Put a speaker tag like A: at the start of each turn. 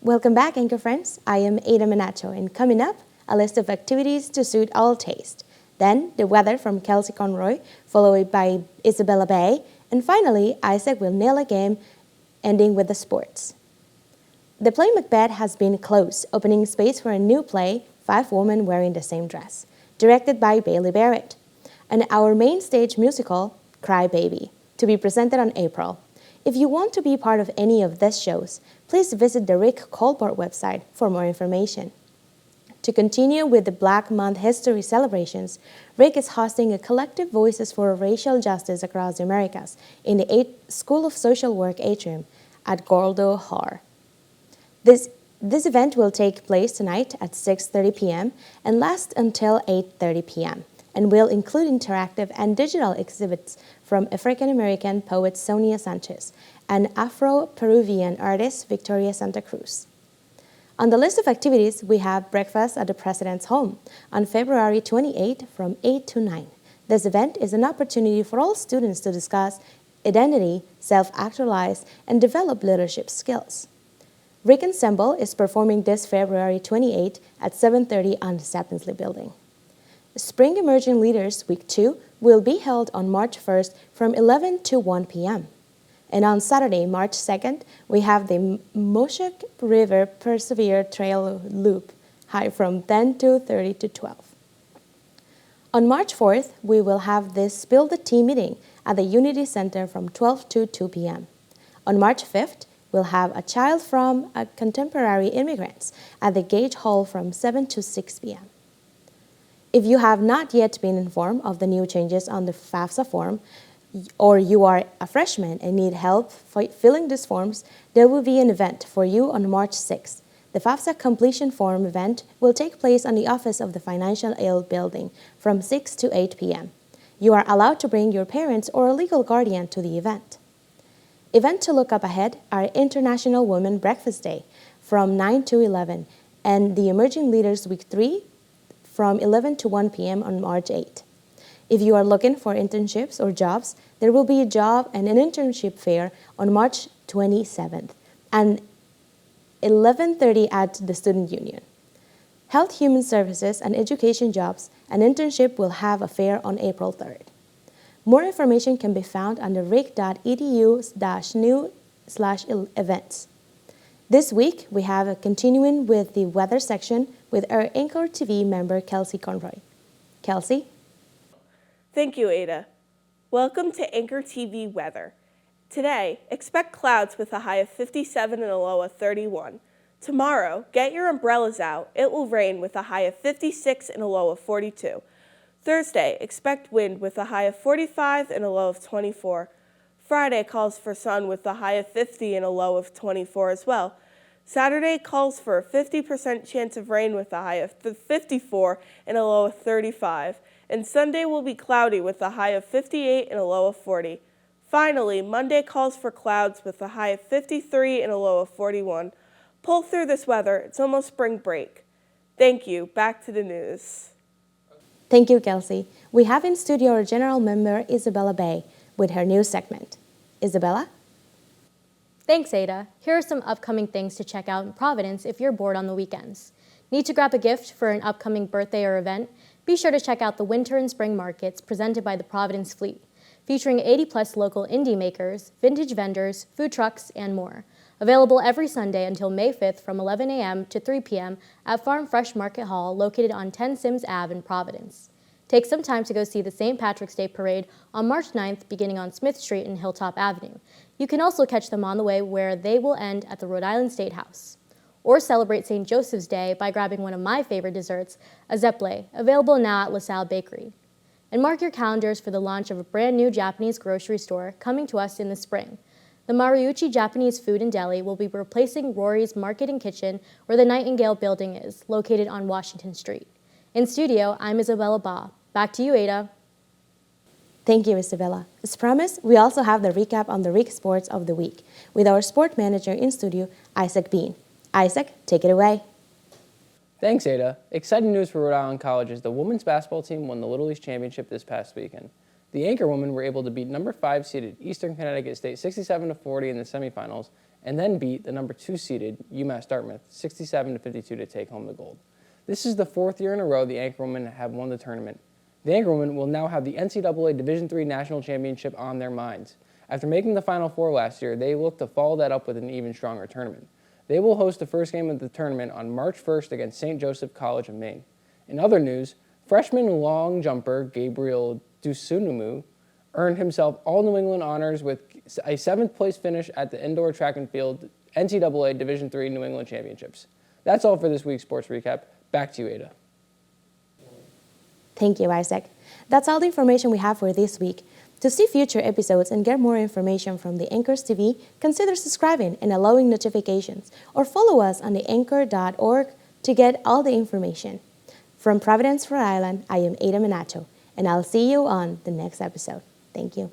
A: Welcome back, Anchor friends. I am Ada Manacho, and coming up, a list of activities to suit all taste. Then, the weather from Kelsey Conroy, followed by Isabella Bay, and finally, Isaac will nail a game, ending with the sports. The play Macbeth has been closed, opening space for a new play, Five Women Wearing the Same Dress, directed by Bailey Barrett, and our main stage musical, Cry Baby, to be presented on April. If you want to be part of any of these shows, please visit the Rick Colbert website for more information. To continue with the Black Month history celebrations, Rick is hosting a collective Voices for Racial Justice across the Americas in the School of Social Work atrium at Gordo Har. This event will take place tonight at 6:30 p.m. and last until 8:30 p.m. and will include interactive and digital exhibits from African-American poet Sonia Sanchez and Afro-Peruvian artist Victoria Santa Cruz. On the list of activities, we have breakfast at the President's Home on February 28 from 8 to 9. This event is an opportunity for all students to discuss identity, self-actualize, and develop leadership skills. Rick Ensemble is performing this February 28 at 7:30 on the Sapinsley Building. Spring Emerging Leaders Week 2 will be held on March 1st from 11 to 1 p.m. And on Saturday, March 2nd, we have the Moshok River Persevere Trail Loop, high from 10:30 to 12. On March 4th, we will have this Spill the Tea meeting at the Unity Center from 12 to 2 p.m. On March 5th, we'll have a child from a contemporary immigrants at the Gage Hall from 7 to 6 p.m. If you have not yet been informed of the new changes on the FAFSA form, or you are a freshman and need help filling these forms, there will be an event for you on March 6th. The FAFSA completion form event will take place on the office of the Financial Aid Building from 6 to 8 p.m. You are allowed to bring your parents or a legal guardian to the event. Event to look up ahead are International Women Breakfast Day from 9 to 11 and the Emerging Leaders Week 3 from 11 to 1 p.m. on March 8. If you are looking for internships or jobs, there will be a job and an internship fair on March 27th and 11:30 at the Student Union. Health, Human Services, and Education jobs and internship will have a fair on April 3rd. More information can be found under ric.edu/new/events. This week, we have a continuing with the weather section with our Anchor TV member, Kelsey Conroy. Kelsey?
B: Thank you, Ada. Welcome to Anchor TV weather. Today, expect clouds with a high of 57 and a low of 31. Tomorrow, get your umbrellas out. It will rain with a high of 56 and a low of 42. Thursday, expect wind with a high of 45 and a low of 24. Friday calls for sun with a high of 50 and a low of 24 as well. Saturday calls for a 50% chance of rain with a high of 54 and a low of 35. And Sunday will be cloudy with a high of 58 and a low of 40. Finally, Monday calls for clouds with a high of 53 and a low of 41. Pull through this weather. It's almost spring break. Thank you. Back to the news.
A: Thank you, Kelsey. We have in studio our general member, Isabella Bay, with her new segment. Isabella?
C: Thanks, Ada. Here are some upcoming things to check out in Providence if you're bored on the weekends. Need to grab a gift for an upcoming birthday or event? Be sure to check out the winter and spring markets presented by the Providence Fleet, featuring 80-plus local indie makers, vintage vendors, food trucks, and more. Available every Sunday until May 5th from 11 a.m. to 3 p.m. at Farm Fresh Market Hall located on 10 Sims Ave in Providence. Take some time to go see the St. Patrick's Day Parade on March 9th beginning on Smith Street and Hilltop Avenue. You can also catch them on the way where they will end at the Rhode Island State House. Or celebrate St. Joseph's Day by grabbing one of my favorite desserts, a zeppole, available now at LaSalle Bakery. And mark your calendars for the launch of a brand new Japanese grocery store coming to us in the spring. The Mariucci Japanese Food and Deli will be replacing Rory's Market and Kitchen where the Nightingale Building is, located on Washington Street. In studio, I'm Isabella Bay. Back to you, Ada.
A: Thank you, Isabella. As promised, we also have the recap on the Rick Sports of the Week with our sport manager in studio, Isaac Bean. Isaac, take it away.
D: Thanks, Ada. Exciting news for Rhode Island College as the women's basketball team won the Little East Championship this past weekend. The Anchor women were able to beat number 5 seeded Eastern Connecticut State 67-40 in the semifinals and then beat the number 2 seeded UMass Dartmouth 67-52 to take home the gold. This is the 4th year in a row the Anchorwomen have won the tournament. The Anchorwomen will now have the NCAA Division III National Championship on their minds. After making the Final Four last year, they look to follow that up with an even stronger tournament. They will host the first game of the tournament on March 1st against St. Joseph College of Maine. In other news, freshman long jumper Gabriel Dusunumu earned himself all New England honors with a 7th place finish at the indoor track and field NCAA Division III New England Championships. That's all for this week's sports recap. Back to you, Ada.
A: Thank you, Isaac. That's all the information we have for this week. To see future episodes and get more information from the Anchors TV, consider subscribing and allowing notifications, or follow us on the anchor.org to get all the information. From Providence, Rhode Island, I am Ada Minacho, and I'll see you on the next episode. Thank you.